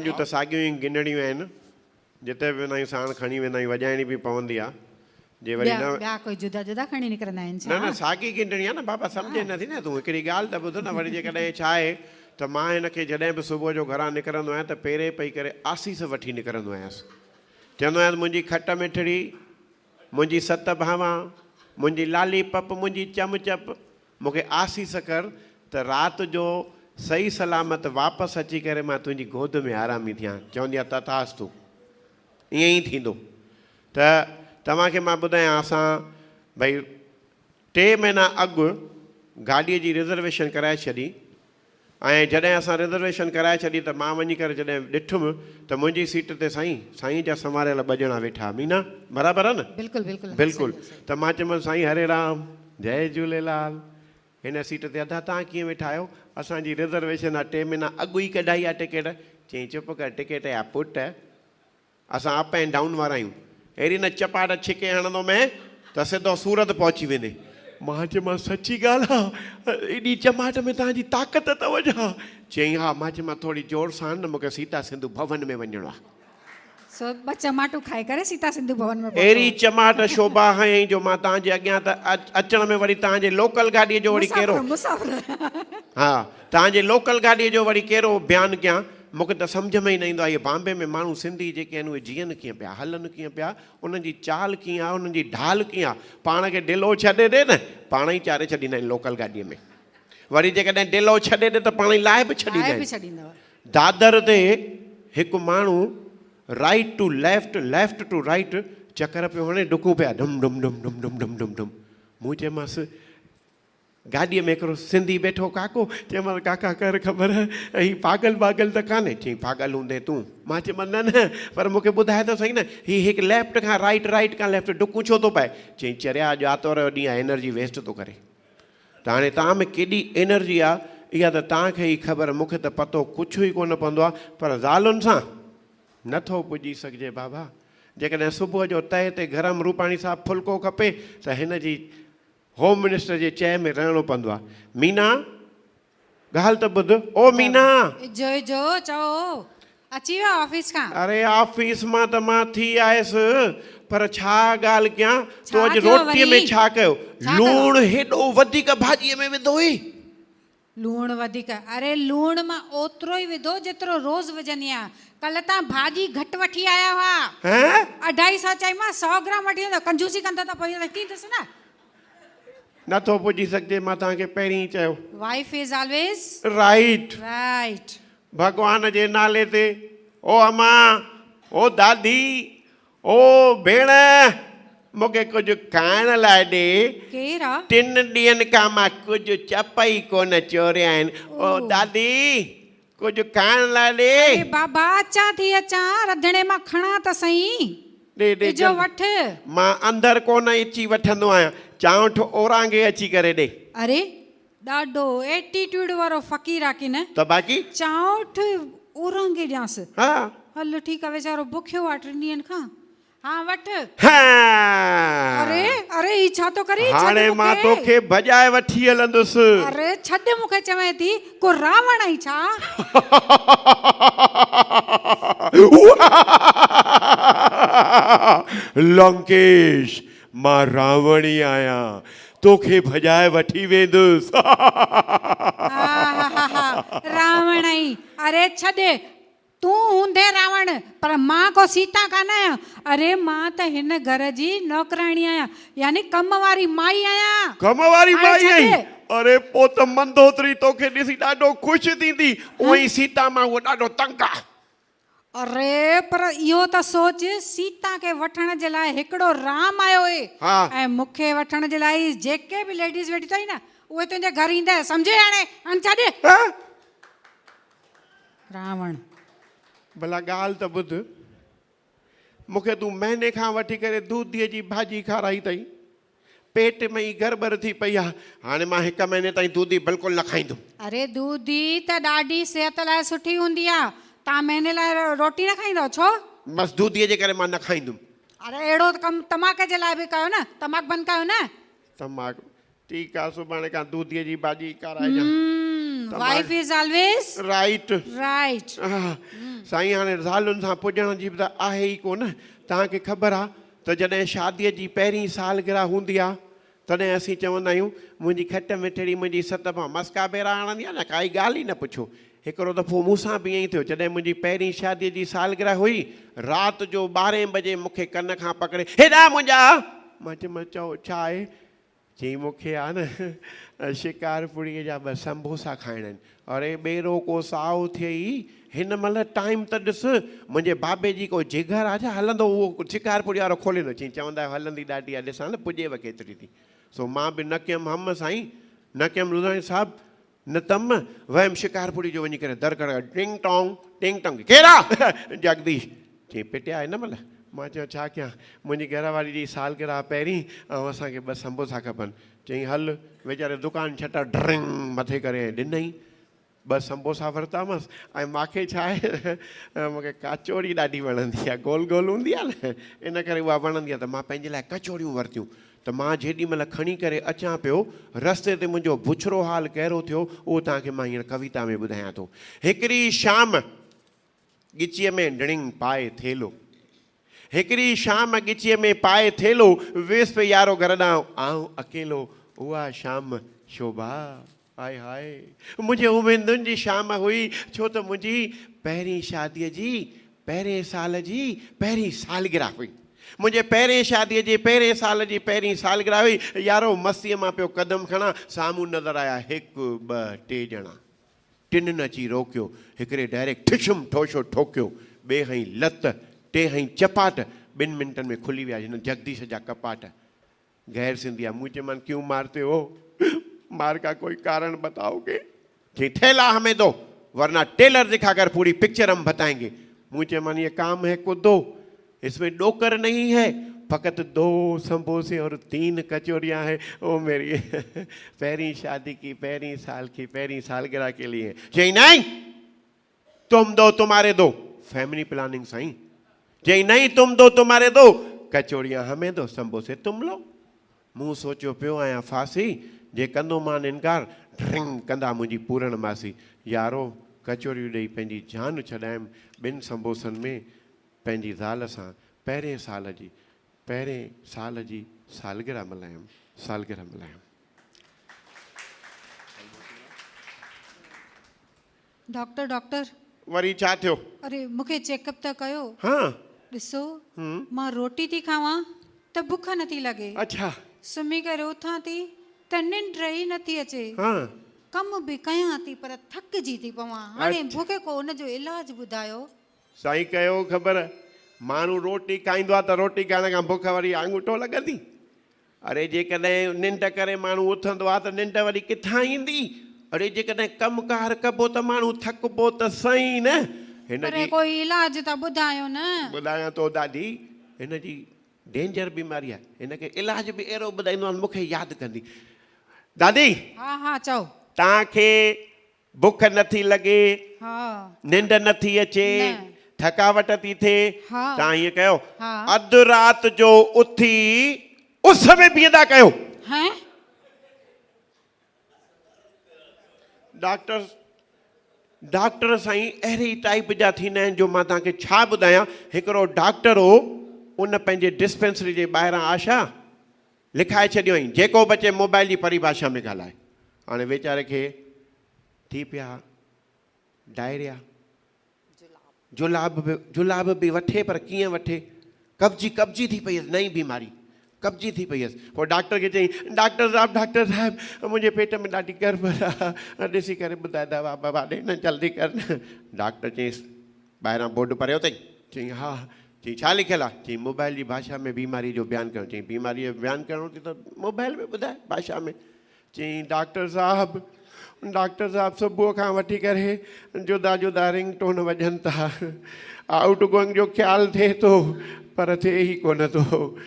जूं त साॻियूं ई गिनड़ियूं आहिनि जिते बि वेंदा आहियूं साण खणी वेंदा आहियूं वॼाइणी बि पवंदी आहे जे वरी न ॿिया कोई जुदा जुदा खणी निकिरंदा आहिनि छा? न साॻी गिनड़ी आहे न बाबा सम्झे नथी न तूं हिकिड़ी ॻाल्हि त ॿुध न वरी जेकॾहिं छा आहे त मां हिनखे जॾहिं बि सुबुह जो घरां निकिरंदो आहियां त पहिरें पई करे आसीस वठी निकिरंदो आहियांसि चवंदो आहियां मुंहिंजी खट मिठड़ी मुंहिंजी सत भावां मुंहिंजी लाली पप मुंहिंजी चम चप मूंखे आसीस कर त राति जो सही सलामत वापसि अची करे मां तुंहिंजी गोद में आरामी थियां चवंदी आहे तथास्तु ईअं ई थींदो त तव्हांखे मां ॿुधायां असां भई 3 महीना अॻु गाॾीअ जी रिज़र्वेशन कराए छॾी ऐं जॾहिं असां रिज़र्वेशन कराए छॾी त मां वञी करे जॾहिं ॾिठुमि त मुंहिंजी सीट ते साईं जा संवारियल 2 ॼणा वेठा मीना बराबरि आहे न? बिल्कुलु बिल्कुलु बिल्कुलु त मां चयोमांसि साईं हरे राम जय झूलेलाल हिन सीट ते अदा तव्हां कीअं वेठा आहियो असांजी रिज़र्वेशन आहे 3 महीना अॻु ई कढाई आहे टिकेट चई चुप कर टिकेट या पुट असां अप एंड डाउन वारा आहियूं अहिड़ी न चपाट छिके हणंदो मैं त सिधो सूरत पहुची वेंदे मां चयोमांसि सची ॻाल्हि आहे एॾी चमाट में तव्हांजी ताक़त अथव छा चई हा मां चयोमांसि थोरी जोर सां न मूंखे सीता सिंधु भवन में वञिणो आहे सो 2 चमाटूं खाई करे सीता सिंधु भवन में अहिड़ी चमाट शोभा हयईं जो मां तव्हांजे अॻियां त अचण में वरी तव्हांजे लोकल गाॾीअ जो वरी कहिड़ो हा तव्हांजे लोकल गाॾीअ जो वरी कहिड़ो बयानु कयां मूंखे त सम्झ में ई न ईंदो आहे इहे बॉम्बे में माण्हू सिंधी जेके आहिनि उहे जीअनि कीअं पिया हलनि कीअं पिया उन्हनि जी चाल कीअं आहे उन्हनि जी ढाल कीअं आहे पाण खे ढिलो छॾे ॾे न पाण ई चारे छॾींदा आहिनि लोकल गाॾीअ में वरी जेकॾहिं ढिलो छॾे ॾे त पाण ई लाहे बि छॾींदा आहिनि दादर ते हिकु माण्हू right to left left to right चकर पियो हणे डुकूं पिया डुम डुम डुम डुम डुम डुम डुम डुम मूं चयोमांसि गाॾीअ में हिकिड़ो सिंधी वेठो काको चयोमांसि काका कर ख़बर ही पागल पागल त कान्हे चई पागल हूंदे तूं मां चयोमांसि न न पर मूंखे ॿुधाए त सही न हीउ हिकु लेफ्ट खां राइट राइट खां लेफ्ट डुकूं छो थो पाए चई चरिया अॼु आर्तवार जो ॾींहुं आहे एनर्जी वेस्ट थो करे त हाणे तव्हां में केॾी एनर्जी आहे इहा त तव्हांखे ई ख़बर मूंखे त पतो कुझु ई कोन पवंदो आहे पर ज़ालुनि सां नथो पुॼी सघिजे बाबा जेकॾहिं सुबुह जो तए ते गरम रूपाणी साहिबु फुल्को खपे त हिन जी होम मिनिस्टर जे चए में रहणो पवंदो आहे मीना ॻाल्हि त ॿुध ओ मीना जो चओ अची वियो ऑफिस खां अरे ऑफिस मां त मां थी आयसि पर छा ॻाल्हि कयां तो अॼु रोटीअ में छा कयो लूणु हेॾो वधीक भाॼीअ में विधो हुई लूणु वधीक अरे लूणु मां ओतिरो ई विधो जेतिरो रोज़ विझंदी आहियां कल्ह तव्हां भाॼी घटि वठी आया हुआ 250 चई मां 100 ग्राम वठी वेंदो कंजूसी कंदा त पई थींदसि न नथो पुॼी सघिजे मां तव्हांखे पहिरीं ई चयो wife is always right right भॻवान जे नाले ते ओ अम्मा ओ दादी ओ भेण मूंखे कुझु खाइण लाइ ॾे केरु आहे 3 ॾींहंनि खां मां कुझु चप ई कोन चोरिया आहिनि ओ दादी कुझु खाइण लाइ ॾे बाबा अचां थी अचां रंधिणे मां खणा त सही ॾे जो वठ मां अंदरि कोन अची वठंदो आहियां चांठ ओरांगे अची करे ॾे अरे ॾाढो एटीट्यूड वारो फ़क़ीर आहे की न त बाक़ी चांठ ओरांगे ॾियांसि हा हल ठीकु आहे वीचारो बुखियो आहे 3 ॾींहंनि खां हा वठ अरे अरे ही छा थो करी हाणे मां तोखे भॼाए वठी हलंदुसि अरे छॾ मूंखे चवे थी को रावण आई छा लंकेश मां रावण ई आहियां तोखे भॼाए वठी वेंदुसि रावण आई अरे छॾ तूं हूंदे रावण पर मां को सीता कान आहियां अरे मां त हिन घर जी नौकराणी आहियां यानी कम वारी माई आहियां कम वारी माई आई अरे पोइ त मंदोदरी तोखे ॾिसी ॾाढो ख़ुशि थींदी उहे सीता मां उहो ॾाढो तंग आहे अरे पर इहो त सोच सीता खे वठण जे लाइ हिकिड़ो राम आयो हुए ऐं मूंखे वठण जे लाइ जेके बि लेडीज़ वेठी अथई न उहे तुंहिंजे घर ईंदा सम्झे हाणे छॾ रावण भला ॻाल्हि त ॿुध मूंखे तूं महीने खां वठी करे दूधीअ जी भाॼी खाराई अथई पेट में ई गड़बड़ थी पई आहे हाणे मां 1 महीने ताईं दूधी बिल्कुलु न खाईंदुमि अरे दूधी त ॾाढी सिहत लाइ सुठी हूंदी आहे तव्हां महीने लाइ रोटी न खाईंदव छो बसि दूधीअ जे करे मां न खाईंदुमि अरे अहिड़ो कमु तमाक जे लाइ बि कयो न तमाकु बंदि कयो न तमाकु ठीकु आहे सुभाणे खां दूधीअ जी भाॼी खाराइजां wife is always right right साईं हाणे ज़ालुनि सां पुॼण जी त आहे ई कोन। तव्हांखे ख़बर आहे त जॾहिं शादीअ जी पहिरीं सालगिरह हूंदी आहे तॾहिं असीं चवंदा आहियूं मुंहिंजी खट मिठड़ी मुंहिंजी सत मां मस्का बेरा हणंदी आहे न, काई ॻाल्हि ई न पुछो। हिकिड़ो दफ़ो मूंसां बि ईअं ई थियो, जॾहिं मुंहिंजी पहिरीं शादीअ जी सालगिरह हुई, राति जो 12 बजे मूंखे कन खां पकड़े हेॾा मुंहिंजा, मां चयोमांसि चओ छा आहे? चई मूंखे आहे न शिकारपुरीअ जा 2 संबोसा खाइणा आहिनि। अरे ॿेरो को साओ थिए ई, हिन महिल टाइम त ॾिस, मुंहिंजे बाबे जी को जिगर आहे छा हलंदो उहो शिकारपुरी वारो खोले थो। चई चवंदा आहियो हलंदी ॾाढी आहे, ॾिसां न पुॼेव केतिरी थी। सो मां बि न कयमि हम साईं, न कयमि रुदाणी साहिबु, न तम वयमि शिकारपुरी जो वञी करे दर कर टिंग टोंग टिंग टोंग, केरु आहे? जगदीश। चई पिटिया हिन महिल? मां चयो छा कयां, मुंहिंजी घरवारी जी सालगिरह पहिरीं ऐं असांखे 2 संबोसा खपनि। चई हल, वीचारे दुकान छटा ड्रिंग मथे करे ॾिनई, 2 संबोसा वरितामसि। ऐं मूंखे छा आहे, मूंखे कचौड़ी ॾाढी वणंदी आहे, गोल गोल हूंदी आहे न, इन करे उहा वणंदी आहे, त मां पंहिंजे लाइ कचौड़ियूं वरितियूं। त मां जेॾी महिल खणी करे अचां पियो, रस्ते ते मुंहिंजो बुछड़ो हाल कहिड़ो थियो उहो तव्हांखे मां हींअर कविता में ॿुधायां थो। हिकिड़ी शाम ॻिचीअ में ड्रिंग पाए थेलो, हिकिड़ी शाम ॻिचीअ में पाए थेलो, वेस पे यारो घर ॾांहुं आऊं अकेलो, उहा शाम शोभा हाय हाय मुंहिंजे उमेदुनि जी शाम हुई, छो त मुंहिंजी पहिरीं शादीअ जी पहिरें साल जी पहिरीं सालगिरह हुई। मुंहिंजे पहिरें शादीअ जे पहिरें साल जी पहिरीं सालगिरह हुई। यारो मस्तीअ मां पियो कदम खणा, साम्हूं नज़र आया 1 2 3 ॼणा। टिनिनि अची रोकियो, हिकिड़े डायरेक्ट ठिशुम ठोशो ठोकियो, ॿिए हई लत, टे हई चपाट। 2 मिंटनि में खुली विया हिन जगदीश जा कपाट। गैर सिंधिया, मुंह चयमान क्यों मारते हो? मार का कोई कारण बताओगे? जी ठेला हमें दो वरना टेलर दिखाकर पूरी पिक्चर हम बताएंगे। मुंह चयमान ये काम है को दो, इसमें डोकर नहीं है, फकत 2 संबोसे और 3 कचौरियाँ हैं। ओ मेरी पहली शादी की पहली साल की पहली सालगिरह के लिए। जी नहीं, तुम दो तुम्हारे दो, फैमिली प्लानिंग सही। जी नहीं, तुम दो तुम्हारे दो, कचौरियाँ हमें दो, संबोसे तुम लो। मुँह सोचो पियो आहियां फांसी, जे कंदो मान इनकार ड्रिंग कंदा मुंहिंजी पूरण मासी। यारो कचौरियूं ॾेई पंहिंजी जान छॾायमि, 2 संबोसनि में पंहिंजी ज़ाल सां पहिरें साल जी सालगिरह मल्हायमि, सालगिरह मल्हायमि। डॉक्टर वरी छा थियो? अरे मूंखे चेकअप त कयो। हाँ ॾिसो, मां रोटी थी खावां त बुख नथी लॻे। अच्छा। सुम्ही करे उथां थी त निंड ई नथी अचे। हाँ। कम बि कयां थी पर थकिजी थी पवां। हाणे मूंखे को उनजो इलाज ॿुधायो। साईं कयो ख़बर, माण्हू रोटी खाईंदो आहे त रोटी खाइण खां बुख वरी आंगूठो लॻंदी। अरे जेकॾहिं निंड करे माण्हू उथंदो आहे त निंड वरी किथां ईंदी? अरे जेकॾहिं कमकार कबो त माण्हू थकबो त सही न। हिन जी कोई इलाज त ॿुधायो न। ॿुधायां थो दादी, हिन जी डेंजर बीमारी आहे, हिनखे इलाज बि अहिड़ो ॿुधाईंदो आहे मूंखे यादि कंदी। दादी। हा चओ। तव्हांखे बुख नथी लॻे, निंड नथी अचे, थकावट थी थिए, तव्हां हीअं कयो, अधु राति जो उथी उस में बीहंदा कयो। डॉक्टर साईं अहिड़ी टाइप जा थींदा आहिनि जो मां तव्हांखे छा ॿुधायां। हिकिड़ो डॉक्टर हो, उन पंहिंजे डिस्पेंसरी जे ॿाहिरां आशा लिखाए छॾियो हुई, जेको बचे मोबाइल जी परिभाषा में ॻाल्हाए। हाणे वीचारे खे थी पिया डायरिया, जुलाब बि वठे पर कीअं वठे, कब्जी थी पई हुयसि, नई बीमारी कब्जी थी पई हुयसि। पोइ डॉक्टर खे चई डॉक्टर साहिबु मुंहिंजे पेट में ॾाढी गड़बड़ आहे, ॾिसी करे ॿुधाए दवा बाबा ॾे न जल्दी कर न। डॉक्टर चयईंसि ॿाहिरां बोर्ड पढ़ियो अथई? चई हा। चई छा लिखियलु आहे? चई मोबाइल जी भाषा में बीमारी जो बयानु करिणो। चई बीमारी जो बयानु करिणो थी त मोबाइल में ॿुधाए भाषा में। चई डॉक्टर साहिबु सुबुह खां वठी करे जुदा जुदा रिंगटोन वॼनि था, आउट गोइंग जो ख़्यालु थिए थो पर थिए ई कोन थो,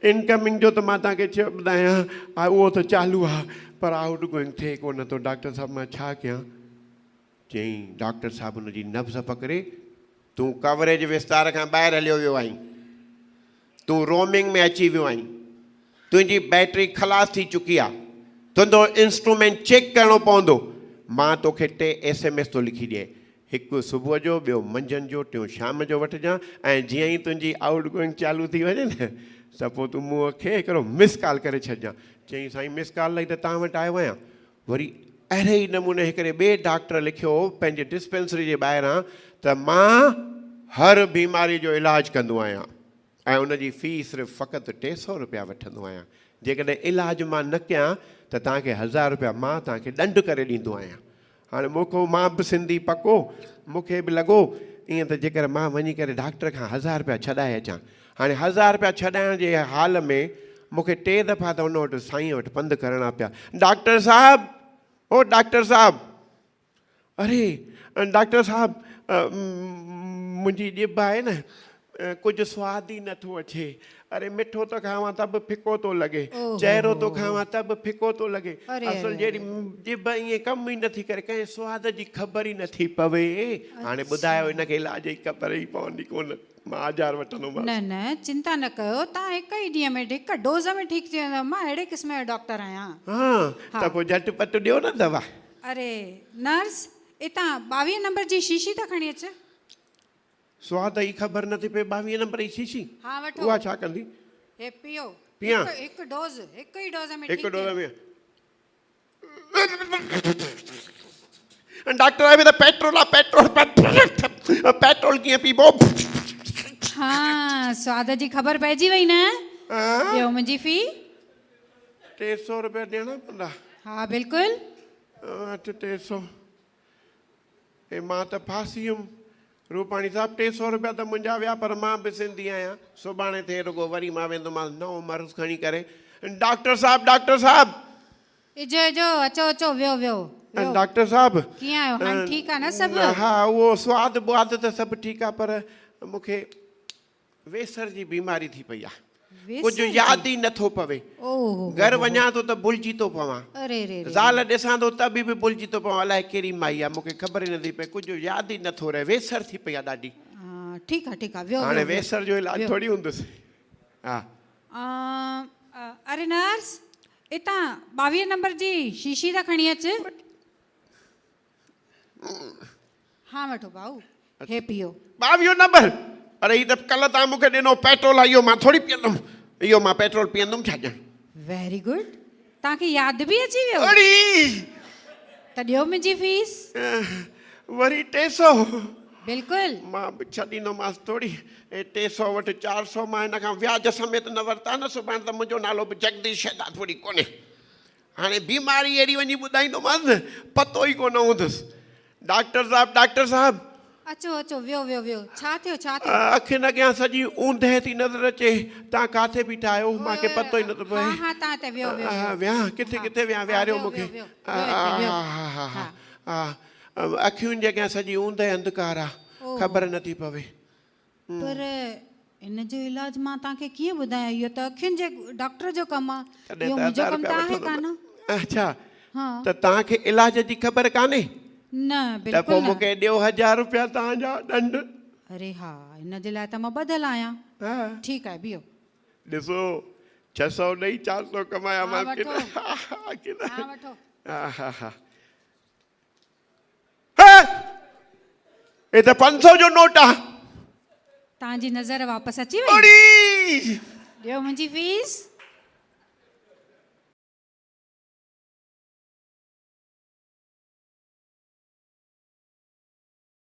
इनकमिंग जो त मां तव्हांखे ॿुधायां उहो त चालू आहे पर आउट गोइंग थिए कोन थो। डॉक्टर साहिबु मां छा कयां? चई डॉक्टर साहिबु हुनजी नब्ज़ पकड़े, तूं कवरेज विस्तार खां ॿाहिरि हलियो वियो आहीं, तूं रोमिंग में अची वियो आहीं, तुंहिंजी बैटरी ख़लास थी चुकी आहे, तुंहिंजो इंस्ट्रूमेंट चेक करिणो पवंदो। मां तोखे 3 SMS थो लिखी ॾिए, हिकु सुबुह जो, ॿियो मंझंदि जो, टियों शाम जो वठिजांइ, ऐं जीअं ई तुंहिंजी आउट गोइंग चालू थी वञे न त पोइ तूं मूंखे हिकिड़ो मिस कॉल करे छॾिजांइ। चई साईं मिस कॉल लई त तव्हां वटि आयो आहियां। वरी अहिड़े ई नमूने हिकिड़े ॿिए डॉक्टर लिखियो पंहिंजे डिस्पेंसरी जे ॿाहिरां त मां हर बीमारी जो इलाजु कंदो आहियां ऐं उनजी फ़ीस सिर्फ़ु फ़क़ति 300 रुपया वठंदो आहियां। जेकॾहिं इलाजु मां न कयां त तव्हांखे 1000 रुपया मां तव्हांखे ॾंढु करे ॾींदो आहियां। हाणे मूंखे मां बि सिंधी पको, मूंखे बि लॻो ईअं त जेकर मां वञी करे डॉक्टर खां 1000 रुपया छॾाए अचां। हाणे 1000 रुपया छॾाइण जे हाल में मूंखे 3 दफ़ा त उन वटि साईं वटि पंधु करणा पिया। डॉक्टर साहब, ओ डॉक्टर साहब, अरे डॉक्टर साहब, मुंहिंजी ॼिभ आहे न कुझु सवादु ई नथो अचे। अरे मिठो तो खावां त बि फिको थो लॻे, चहिरो तो खावां त बि फिको थो लॻे। असुल जहिड़ी ॼिभ ईअं कमु ई नथी करे, कंहिं सवाद जी ख़बर ई नथी पवे। हाणे ॿुधायो हिनखे इलाज जी ख़बर ई पवंदी कोन, मां 1000 वठंदोमांसि। न न चिंता न कयो, तव्हां हिकु ई ॾींहं में हिकु डोज़ में ठीकु थी वेंदव। मां अहिड़े क़िस्म जो डॉक्टर आहियां। हा त पोइ झटिपटि ॾियो न दवा। अरे नर्स, हितां 22 नंबर जी शीशी था खणी अच। स्वाद ई ख़बर नथी पए। 22 नंबर जी शीशी? हा वठो। उहा छा कंदी? हे पियो। पियां? हिकु डोज़, हिकु ई डोज़ में हिकु ठीकु डोज़ में। डॉक्टर आहे त पेट्रोल आहे, पेट्रोल पेट्रोल कीअं पीबो? हाँ, स्वाद जी ख़बर पइजी वई न? ॿियो मुंहिंजी फ़ी 300 रुपया ॾियणा पवंदा? हा बिल्कुलु। 300। हे मां त फासी हुयुमि। रूपाणी साहब 300 रुपया त मुंहिंजा विया, पर मां बि सिंधी आहियां। सुभाणे थिए रुगो वरी मां वेंदोमांसि नओं मर्ज़ खणी करे। डॉक्टर साहब, डॉक्टर साहब, इजो इजो, अचो अचो, वियो वियो। डॉक्टर साहब कीअं आहियो? हाणे ठीकु आहे न सभु? हा उहो स्वादु बुआदु त सभु ठीकु आहे, पर मूंखे वेसर जी बीमारी थी पई आहे। कुझु यादि ई नथो पवे। घर वञा थो त भुलिजी थो पवां, ज़ाल ॾिसां थो त बि भुलिजी थो पवां, अलाए कहिड़ी माई आहे, मूंखे ख़बर ई नथी पए। कुझु यादि ई नथो रहे, वेसर थी पई आहे ॾाढी। ठीकु आहे ठीकु आहे, वियो। हाणे वेसर जो इलाज थोरी हूंदुसि। हा अरे नर्स, हितां 22 नंबर जी शीशी था खणी अच। हाँ वठो भाऊ, हे पियो। 22 नंबर? अरे ही त कल्ह तव्हां मूंखे ॾिनो पेट्रोल आहे, इहो मां थोरी पीअंदुमि। इहो मां पेट्रोल पीअंदुमि छा ॼण? वेरी गुड, तव्हांखे यादि बि अची वियो। त ॾियो मुंहिंजी फीस। वरी 300? बिल्कुलु। मां बि छॾींदोमांसि थोरी। 300 वटि 400 मां हिन खां व्याज समेत न वरिता न। सुभाणे त मुंहिंजो नालो बि जगदीश शेदा थोरी कोन्हे। हाणे बीमारी अहिड़ी वञी ॿुधाईंदोमांसि, पतो ई कोन हूंदुसि। डॉक्टर साहब, डॉक्टर साहब, अचो अचो, वियो वियो वियो। छा थियो छा थियो? अखियुनि अॻियां सॼी ऊंदहि थी नज़र अचे। तव्हां किथे बीठा आहियो? मूंखे पतो ई नथो पए। हा तव्हां त वियो वियो। वियां किथे किथे वियां? विहारियो मूंखे। अखियुनि जे अॻियां सॼी ऊंदहि अंधकार आहे, ख़बर नथी पवे। पर इन जो इलाज मां तव्हांखे कीअं ॿुधायां? इहो त अखियुनि जे डॉक्टर जो कमु आहे, इहो मुंहिंजो कमु त आहे कान। अच्छा, त तव्हांखे इलाज जी ख़बर कान्हे? न त बिल्कुलु पोइ मूंखे ॾियो 1000 रुपया तव्हांजा ॾंढ। अरे हा, इन जे लाइ त मां ॿधल आहियां। ठीकु आहे, बीहो। ॾिसो 600 ॾेई 400 कमाया मां। वठो। हे त 500 जो नोट आहे। तव्हांजी नज़र वापसि अची वई? ॾियो मुंहिंजी फीस।